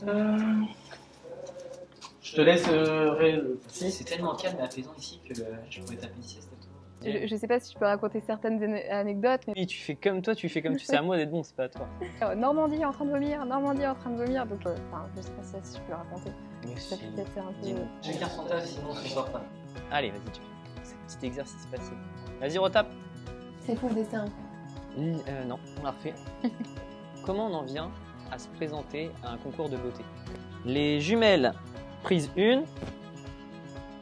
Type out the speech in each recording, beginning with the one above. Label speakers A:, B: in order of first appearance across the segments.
A: Euh, Je te laisse.
B: Si, c'est tellement calme et apaisant ici que je pourrais taper une sieste à tout.
C: Je sais pas si je peux raconter certaines anecdotes, mais
D: Oui, tu fais comme toi, tu fais comme tu sais. À moi d'être bon, c'est pas à toi.
C: Normandie en train de vomir, Normandie en train de vomir, donc je sais pas si je peux le raconter.
D: Mais
C: Ça
D: si.
C: fait peut-être un peu...
D: Dis-moi.
B: Chacun son taf, sinon on se sort pas.
D: Allez, vas-y, tu fais. C'est un petit exercice facile. Vas-y, retape.
C: C'est fou le dessin.
D: Non, on l'a refait. Comment on en vient à se présenter à un concours de beauté? Les jumelles, prise 1.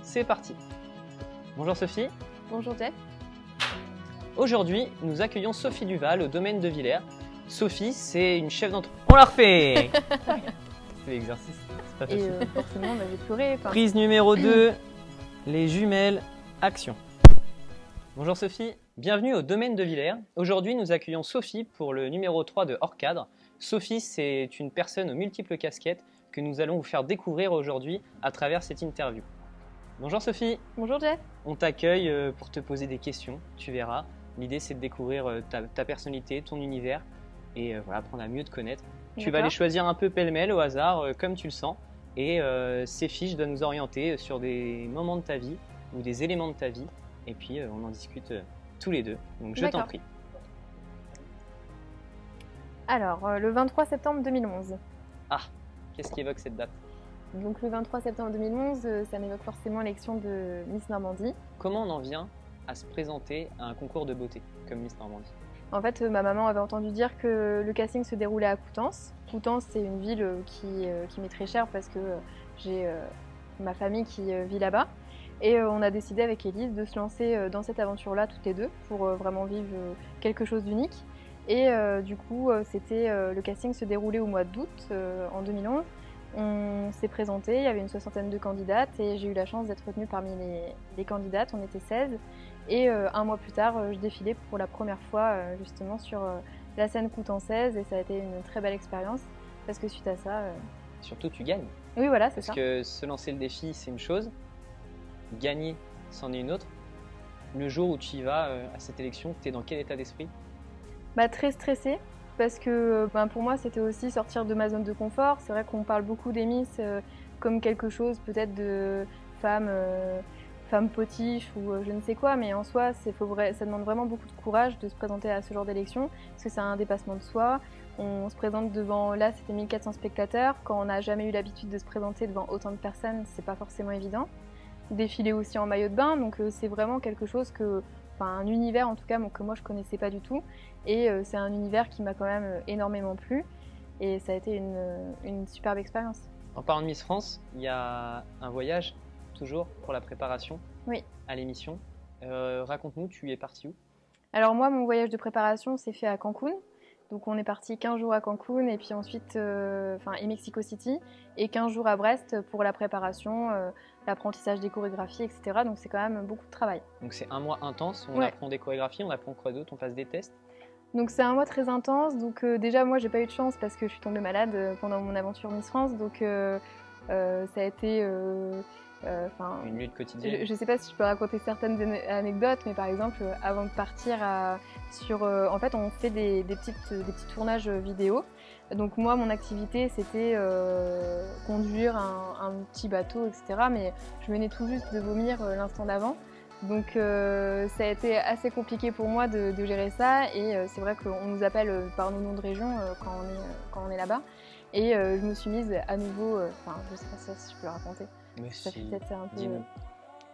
D: C'est parti. Bonjour Sophie.
C: Bonjour Jeff.
D: Aujourd'hui, nous accueillons Sophie Duval au domaine de Villers. Sophie, c'est une chef d'entreprise. On la refait. C'est l'exercice, c'est pas
C: Et
D: facile.
C: forcément, j'ai pleuré.
D: Prise numéro 2, les jumelles, action. Bonjour Sophie, bienvenue au domaine de Villers. Aujourd'hui, nous accueillons Sophie pour le numéro 3 de Hors Cadre. Sophie, c'est une personne aux multiples casquettes que nous allons vous faire découvrir aujourd'hui à travers cette interview. Bonjour Sophie.
C: Bonjour Jeff.
D: On t'accueille pour te poser des questions, tu verras. L'idée, c'est de découvrir ta personnalité, ton univers et voilà, apprendre à mieux te connaître. Tu vas les choisir un peu pêle-mêle au hasard, comme tu le sens. Et ces fiches doivent nous orienter sur des moments de ta vie ou des éléments de ta vie. Et puis, on en discute tous les deux. Donc, je t'en prie.
C: Alors, le 23 septembre 2011.
D: Ah, qu'est-ce qui évoque cette date?
C: Donc, le 23 septembre 2011, ça m'évoque forcément l'élection de Miss Normandie.
D: Comment on en vient à se présenter à un concours de beauté comme Miss Normandie?
C: En fait, ma maman avait entendu dire que le casting se déroulait à Coutances. Coutances, c'est une ville qui m'est très chère parce que j'ai ma famille qui vit là-bas. Et on a décidé avec Élise de se lancer dans cette aventure-là toutes les deux pour vraiment vivre quelque chose d'unique. Et du coup, le casting se déroulait au mois d'août en 2011. On s'est présenté, il y avait une 60aine de candidates et j'ai eu la chance d'être retenue parmi les candidates, on était 16. Et un mois plus tard, je défilais pour la première fois justement sur la scène coutançaise et ça a été une très belle expérience parce que suite à ça...
D: Surtout, tu gagnes.
C: Oui, voilà, c'est ça.
D: Parce que se lancer le défi, c'est une chose. Gagner, c'en est une autre. Le jour où tu y vas à cette élection, tu es dans quel état d'esprit?
C: Très stressée. Parce que pour moi, c'était aussi sortir de ma zone de confort. C'est vrai qu'on parle beaucoup des Miss comme quelque chose peut-être de femme potiche ou je ne sais quoi, mais en soi, ça demande vraiment beaucoup de courage de se présenter à ce genre d'élection, parce que c'est un dépassement de soi. On se présente devant, là c'était 1400 spectateurs, quand on n'a jamais eu l'habitude de se présenter devant autant de personnes, c'est pas forcément évident. Défiler aussi en maillot de bain, donc c'est vraiment quelque chose un univers en tout cas que moi je connaissais pas du tout, et c'est un univers qui m'a quand même énormément plu, et ça a été une superbe expérience.
D: En parlant de Miss France, il y a un voyage toujours pour la préparation à l'émission. Raconte-nous, tu es parti où?
C: Alors moi, mon voyage de préparation s'est fait à Cancun. Donc on est parti 15 jours à Cancun et puis ensuite et Mexico City et 15 jours à Brest pour la préparation, l'apprentissage des chorégraphies, etc. Donc c'est quand même beaucoup de travail.
D: Donc c'est un mois intense, on apprend des chorégraphies, on apprend quoi d'autre, on passe des tests?
C: Donc c'est un mois très intense. Donc déjà moi j'ai pas eu de chance parce que je suis tombée malade pendant mon aventure Miss France. Donc ça a été...
D: une lutte quotidienne.
C: Je ne sais pas si je peux raconter certaines anecdotes, mais par exemple, avant de partir en fait, on fait des petits tournages vidéo. Donc moi, mon activité, c'était conduire un petit bateau, etc. Mais je venais tout juste de vomir l'instant d'avant. Donc ça a été assez compliqué pour moi de gérer ça. Et c'est vrai qu'on nous appelle par nos noms de région quand on est là-bas. Et je me suis mise à nouveau, je ne sais pas si je peux le raconter.
D: Mais
C: ça
D: si,
C: fait peut-être un peu...
D: dis-nous.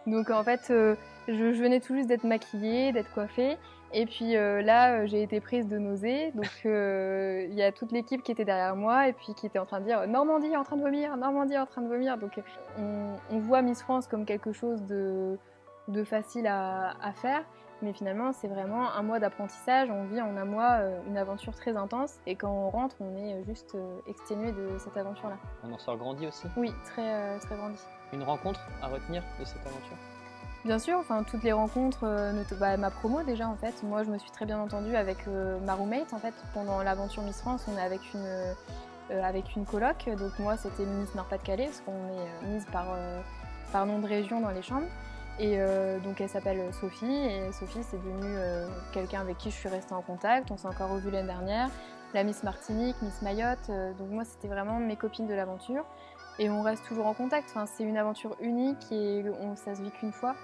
C: Donc en fait, je venais tout juste d'être maquillée, d'être coiffée. Et puis là, j'ai été prise de nausées. Donc il y a toute l'équipe qui était derrière moi et puis qui était en train de dire « Normandie est en train de vomir, Normandie est en train de vomir ». Donc on voit Miss France comme quelque chose de facile à faire. Mais finalement, c'est vraiment un mois d'apprentissage. On vit en un mois une aventure très intense. Et quand on rentre, on est juste exténué de cette aventure-là.
D: On en sort grandi aussi?
C: Oui, très, très grandi.
D: Une rencontre à retenir de cette aventure?
C: Bien sûr, toutes les rencontres, ma promo déjà en fait. Moi, je me suis très bien entendue avec ma roommate en fait. Pendant l'aventure Miss France, on est avec une coloc. Donc moi, c'était Miss Nord-Pas-de-Calais, parce qu'on est mise par nom de région dans les chambres. Et donc elle s'appelle Sophie, et Sophie c'est devenu quelqu'un avec qui je suis restée en contact. On s'est encore revu l'année dernière, la Miss Martinique, Miss Mayotte. Donc moi, c'était vraiment mes copines de l'aventure. Et on reste toujours en contact. Enfin, c'est une aventure unique et ça se vit qu'une fois.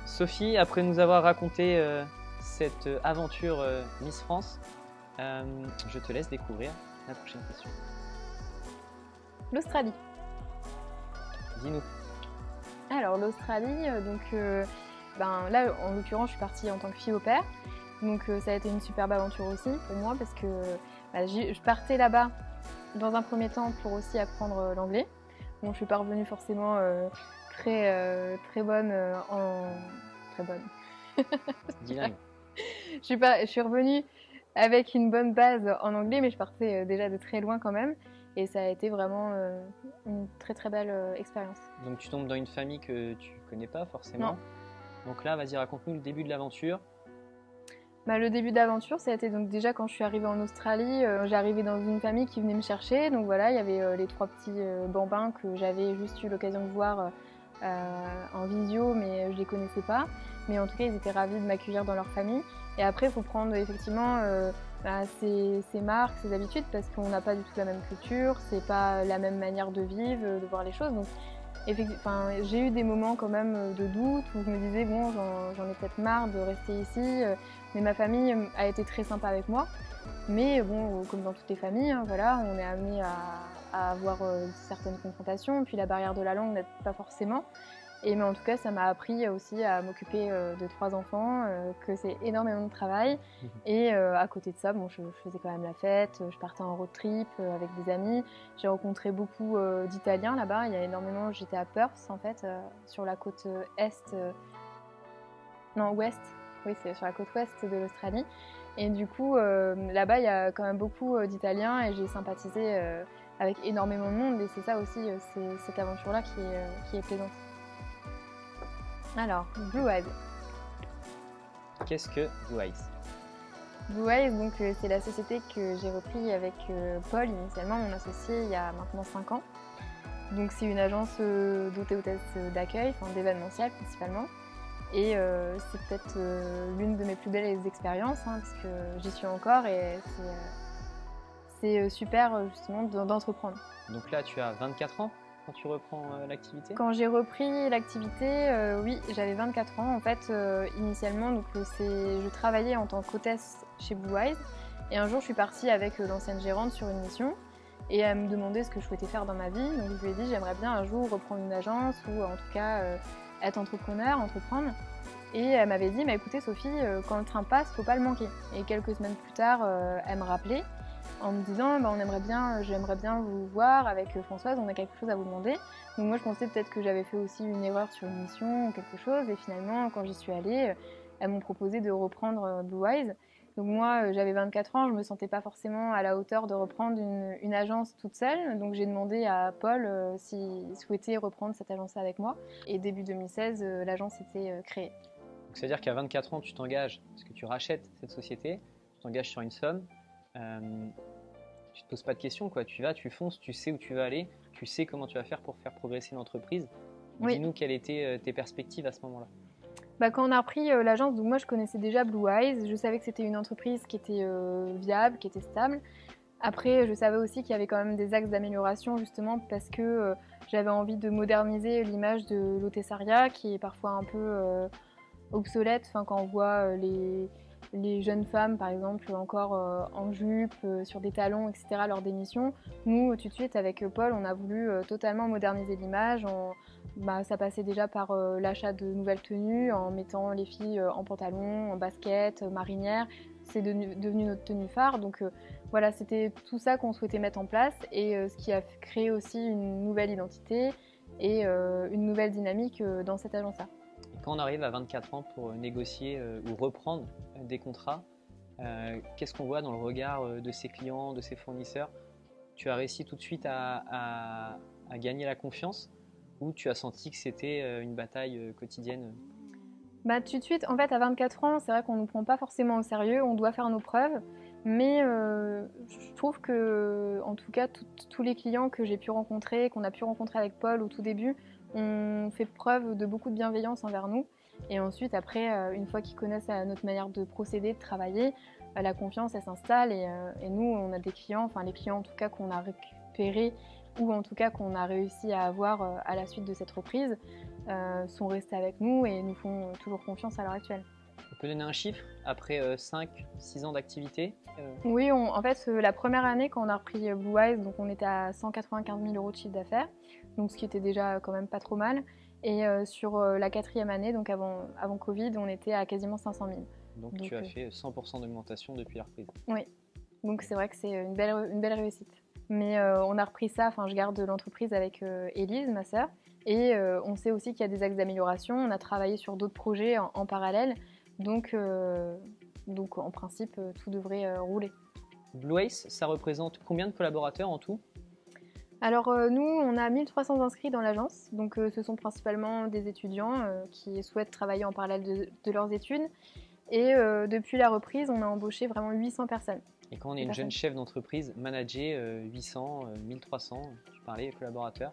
D: Sophie, après nous avoir raconté cette aventure Miss France, je te laisse découvrir la prochaine question.
C: L'Australie.
D: Dis-nous.
C: Alors l'Australie, là en l'occurrence je suis partie en tant que fille au pair, donc ça a été une superbe aventure aussi pour moi parce que je partais là-bas dans un premier temps pour aussi apprendre l'anglais. Bon, je suis pas revenue forcément très bonne très bonne.
D: Bilingue.
C: Je suis revenue avec une bonne base en anglais, mais je partais déjà de très loin quand même. Et ça a été vraiment une très très belle expérience.
D: Donc tu tombes dans une famille que tu connais pas forcément.
C: Non.
D: Donc là, vas-y, raconte-nous le début de l'aventure.
C: Le début de l'aventure, ça a été donc déjà quand je suis arrivée en Australie. J'ai arrivé dans une famille qui venait me chercher. Donc voilà, il y avait les 3 petits bambins que j'avais juste eu l'occasion de voir en visio, mais je les connaissais pas. Mais en tout cas, ils étaient ravis de m'accueillir dans leur famille. Et après, il faut prendre effectivement ses marques, ses habitudes, parce qu'on n'a pas du tout la même culture, c'est pas la même manière de vivre, de voir les choses. Donc, j'ai eu des moments quand même de doute où je me disais bon, j'en ai peut-être marre de rester ici, mais ma famille a été très sympa avec moi. Mais bon, comme dans toutes les familles, hein, voilà, on est amené à avoir certaines confrontations, puis la barrière de la langue n'aide pas forcément. Mais en tout cas, ça m'a appris aussi à m'occuper de 3 enfants, que c'est énormément de travail. Et à côté de ça, bon, je faisais quand même la fête, je partais en road trip avec des amis. J'ai rencontré beaucoup d'Italiens là-bas. Il y a énormément, j'étais à Perth en fait, sur la côte ouest. Oui, c'est sur la côte ouest de l'Australie. Et du coup, là-bas, il y a quand même beaucoup d'Italiens et j'ai sympathisé avec énormément de monde. Et c'est ça aussi, c'est cette aventure-là qui est plaisante. Alors, Blue Eyes.
D: Qu'est-ce que Blue Eyes?
C: Blue Eyes, donc c'est la société que j'ai repris avec Paul, initialement mon associé, il y a maintenant 5 ans. Donc c'est une agence d'hôtesse d'accueil, d'événementiel principalement. Et c'est peut-être l'une de mes plus belles expériences, hein, parce que j'y suis encore et c'est super justement d'entreprendre.
D: Donc là, tu as 24 ans quand tu reprends l'activité?
C: Quand j'ai repris l'activité, oui, j'avais 24 ans. En fait, initialement, donc, je travaillais en tant qu'hôtesse chez Blue Eyes. Et un jour, je suis partie avec l'ancienne gérante sur une mission. Et elle me demandait ce que je souhaitais faire dans ma vie. Donc je lui ai dit, j'aimerais bien un jour reprendre une agence ou en tout cas être entrepreneur, entreprendre. Et elle m'avait dit, écoutez Sophie, quand le train passe, faut pas le manquer. Et quelques semaines plus tard, elle me rappelait en me disant j'aimerais bien vous voir avec Françoise, on a quelque chose à vous demander. Donc moi je pensais peut-être que j'avais fait aussi une erreur sur une mission ou quelque chose, et finalement quand j'y suis allée, elles m'ont proposé de reprendre Blue Eyes. Donc moi j'avais 24 ans, je me sentais pas forcément à la hauteur de reprendre une agence toute seule, donc j'ai demandé à Paul s'il souhaitait reprendre cette agence avec moi, et début 2016 l'agence était créée.
D: Donc c'est-à-dire qu'à 24 ans tu t'engages, parce que tu rachètes cette société, tu t'engages sur une somme. Tu te poses pas de questions, quoi. Tu vas, tu fonces, tu sais où tu vas aller, tu sais comment tu vas faire pour faire progresser l'entreprise.
C: Oui.
D: Dis-nous quelles étaient tes perspectives à ce moment-là.
C: Quand on a repris l'agence, donc moi je connaissais déjà Blue Eyes, je savais que c'était une entreprise qui était viable, qui était stable. Après, je savais aussi qu'il y avait quand même des axes d'amélioration justement parce que j'avais envie de moderniser l'image de l'hôtessariat qui est parfois un peu obsolète. Quand on voit les jeunes femmes, par exemple, encore en jupe, sur des talons, etc., lors des missions. Nous, tout de suite, avec Paul, on a voulu totalement moderniser l'image. Ça passait déjà par l'achat de nouvelles tenues, en mettant les filles en pantalon, en basket, marinière. C'est devenu notre tenue phare. Donc voilà, c'était tout ça qu'on souhaitait mettre en place et ce qui a créé aussi une nouvelle identité et une nouvelle dynamique dans cette agence-là.
D: Quand on arrive à 24 ans pour négocier ou reprendre des contrats, qu'est-ce qu'on voit dans le regard de ses clients, de ses fournisseurs? Tu as réussi tout de suite à gagner la confiance ou tu as senti que c'était une bataille quotidienne?
C: Tout de suite, en fait, à 24 ans, c'est vrai qu'on ne nous prend pas forcément au sérieux, on doit faire nos preuves, mais je trouve que, en tout cas, tous les clients que j'ai pu rencontrer, qu'on a pu rencontrer avec Paul au tout début, ont fait preuve de beaucoup de bienveillance envers nous. Et ensuite, après, une fois qu'ils connaissent notre manière de procéder, de travailler, la confiance elle s'installe et nous on a des clients, enfin les clients en tout cas qu'on a récupérés ou en tout cas qu'on a réussi à avoir à la suite de cette reprise sont restés avec nous et nous font toujours confiance à l'heure actuelle.
D: On peut donner un chiffre après 5-6 ans d'activité
C: Oui, en fait, la première année, quand on a repris Blue Eyes, donc on était à 195 000 € de chiffre d'affaires, donc ce qui était déjà quand même pas trop mal. Et sur la 4e année, donc avant Covid, on était à quasiment 500 000.
D: Donc tu as fait 100% d'augmentation depuis la reprise.
C: Oui, donc c'est vrai que c'est une belle réussite. Mais on a repris ça, enfin je garde l'entreprise avec Élise, ma sœur, et on sait aussi qu'il y a des axes d'amélioration. On a travaillé sur d'autres projets en parallèle. Donc en principe, tout devrait rouler.
D: Blue Ace, ça représente combien de collaborateurs en tout?
C: Alors nous, on a 1300 inscrits dans l'agence. Donc ce sont principalement des étudiants qui souhaitent travailler en parallèle de leurs études. Et depuis la reprise, on a embauché vraiment 800 personnes.
D: Et quand on est une jeune chef d'entreprise, manager 800, 1300, tu parlais, collaborateurs,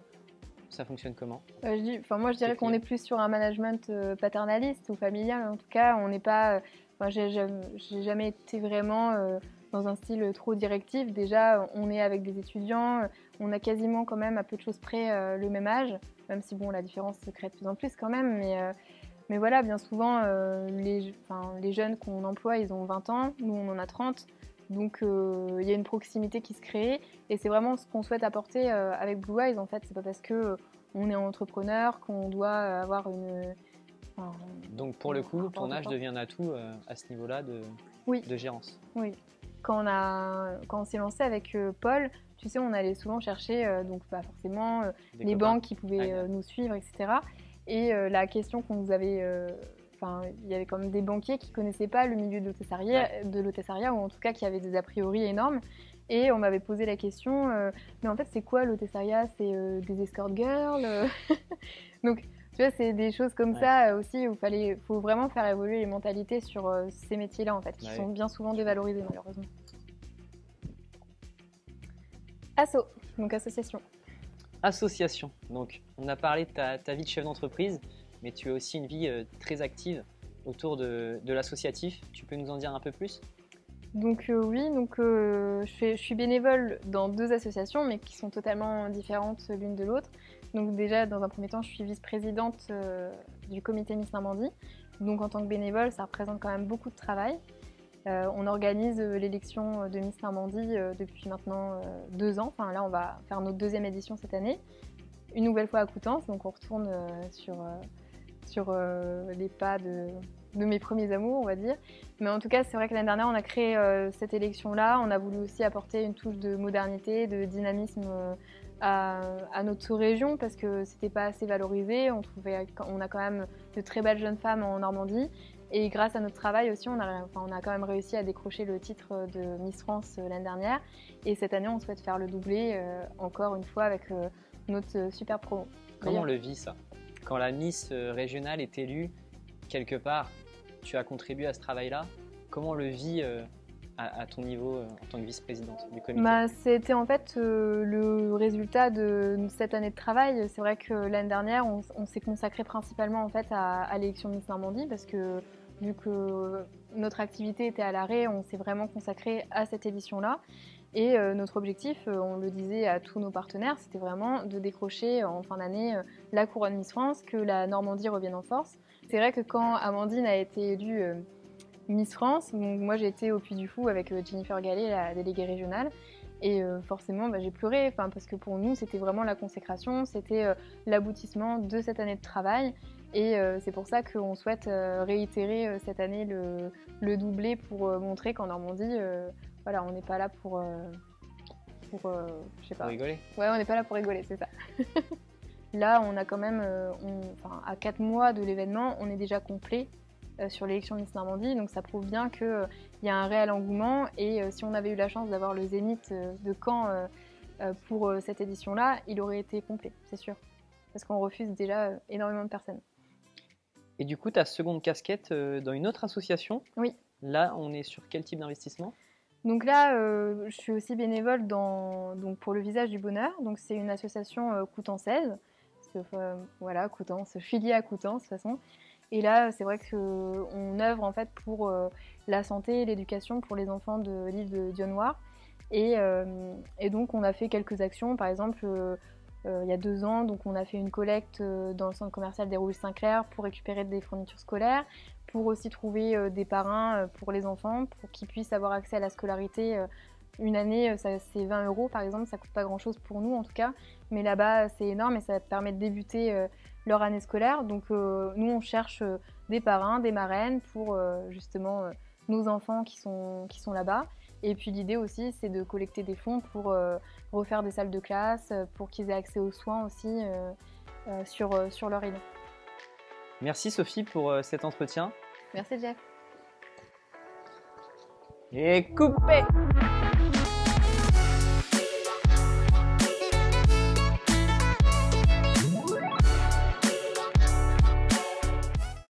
D: ça fonctionne comment?
C: Moi, je dirais qu'on est plus sur un management paternaliste ou familial. En tout cas, on n'est pas. J'ai jamais été vraiment dans un style trop directif. Déjà, on est avec des étudiants, on a quasiment quand même à peu de choses près le même âge, même si bon, la différence se crée de plus en plus quand même. Mais voilà, bien souvent, les jeunes qu'on emploie, ils ont 20 ans, nous on en a 30. Donc il y a une proximité qui se crée et c'est vraiment ce qu'on souhaite apporter avec Blue Eyes. En fait, c'est pas parce que on est entrepreneur qu'on doit avoir une.
D: Donc pour le coup, ton âge devient un atout à ce niveau-là de gérance.
C: Oui. Quand on s'est lancé avec Paul, tu sais, on allait souvent chercher donc pas forcément les banques qui pouvaient nous suivre, etc. Et la question qu'on nous avait il y avait quand même des banquiers qui ne connaissaient pas le milieu de l'hôtessariat, ou en tout cas qui avaient des a priori énormes. Et on m'avait posé la question, mais en fait, c'est quoi l'hôtessariat? C'est des escort girls Donc, tu vois, c'est des choses comme ça aussi où faut vraiment faire évoluer les mentalités sur ces métiers-là, en fait, qui sont bien souvent dévalorisés, malheureusement. Asso, donc association.
D: Association. Donc, on a parlé de ta vie de chef d'entreprise, mais tu as aussi une vie très active autour de l'associatif. Tu peux nous en dire un peu plus?
C: Donc oui, je suis bénévole dans 2 associations, mais qui sont totalement différentes l'une de l'autre. Donc déjà, dans un premier temps, je suis vice-présidente du comité Miss Normandie. Donc en tant que bénévole, ça représente quand même beaucoup de travail. On organise l'élection de Miss Normandie depuis maintenant 2 ans. Enfin là, on va faire notre 2e édition cette année. Une nouvelle fois à Coutances, donc on retourne sur les pas de mes premiers amours, on va dire. Mais en tout cas, c'est vrai que l'année dernière, on a créé cette élection-là. On a voulu aussi apporter une touche de modernité, de dynamisme à notre région parce que c'était pas assez valorisé. On a quand même de très belles jeunes femmes en Normandie. Et grâce à notre travail aussi, on a quand même réussi à décrocher le titre de Miss France l'année dernière. Et cette année, on souhaite faire le doublé encore une fois avec notre super promo.
D: Comment on le vit ça? Quand la Miss régionale est élue, quelque part, tu as contribué à ce travail-là. Comment on le vit à ton niveau en tant que vice-présidente du comité?
C: C'était en fait le résultat de cette année de travail. C'est vrai que l'année dernière, on s'est consacré principalement en fait à l'élection de Miss Normandie parce que vu que notre activité était à l'arrêt, on s'est vraiment consacré à cette édition-là. Et notre objectif, on le disait à tous nos partenaires, c'était vraiment de décrocher en fin d'année la couronne Miss France, que la Normandie revienne en force. C'est vrai que quand Amandine a été élue Miss France, donc moi j'ai été au Puy du Fou avec Jennifer Gallet, la déléguée régionale, et forcément j'ai pleuré, parce que pour nous c'était vraiment la consécration, c'était l'aboutissement de cette année de travail. Et c'est pour ça qu'on souhaite réitérer cette année le doublé pour montrer qu'en Normandie, on n'est pas là pour je sais pas.
D: Pour rigoler.
C: Ouais, on n'est pas là pour rigoler, c'est ça. Là, on a quand même, à 4 mois de l'événement, on est déjà complet sur l'élection Miss Normandie, donc ça prouve bien qu'il y a un réel engouement. Et si on avait eu la chance d'avoir le Zénith de Caen pour cette édition-là, il aurait été complet, c'est sûr. Parce qu'on refuse déjà énormément de personnes.
D: Et du coup, ta seconde casquette dans une autre association.
C: Oui.
D: Là, on est sur quel type d'investissement?
C: Donc là, je suis aussi bénévole pour le Visage du Bonheur. Donc c'est une association coutançaise. Parce que Coutances, je suis liée à Coutances de toute façon. Et là, c'est vrai qu'on œuvre en fait pour la santé et l'éducation pour les enfants de l'île de Dionne-Noire. Et donc, on a fait quelques actions. Par exemple, il y a 2 ans, donc on a fait une collecte dans le centre commercial des Rouges-Saint-Clair pour récupérer des fournitures scolaires, pour aussi trouver des parrains pour les enfants, pour qu'ils puissent avoir accès à la scolarité. Une année, c'est 20 € par exemple, ça coûte pas grand-chose pour nous en tout cas, mais là-bas c'est énorme et ça permet de débuter leur année scolaire. Donc nous on cherche des parrains, des marraines pour justement nos enfants qui sont là-bas. Et puis l'idée aussi c'est de collecter des fonds pour refaire des salles de classe, pour qu'ils aient accès aux soins aussi sur leur île.
D: Merci Sophie pour cet entretien.
C: Merci Jeff.
D: Et coupé!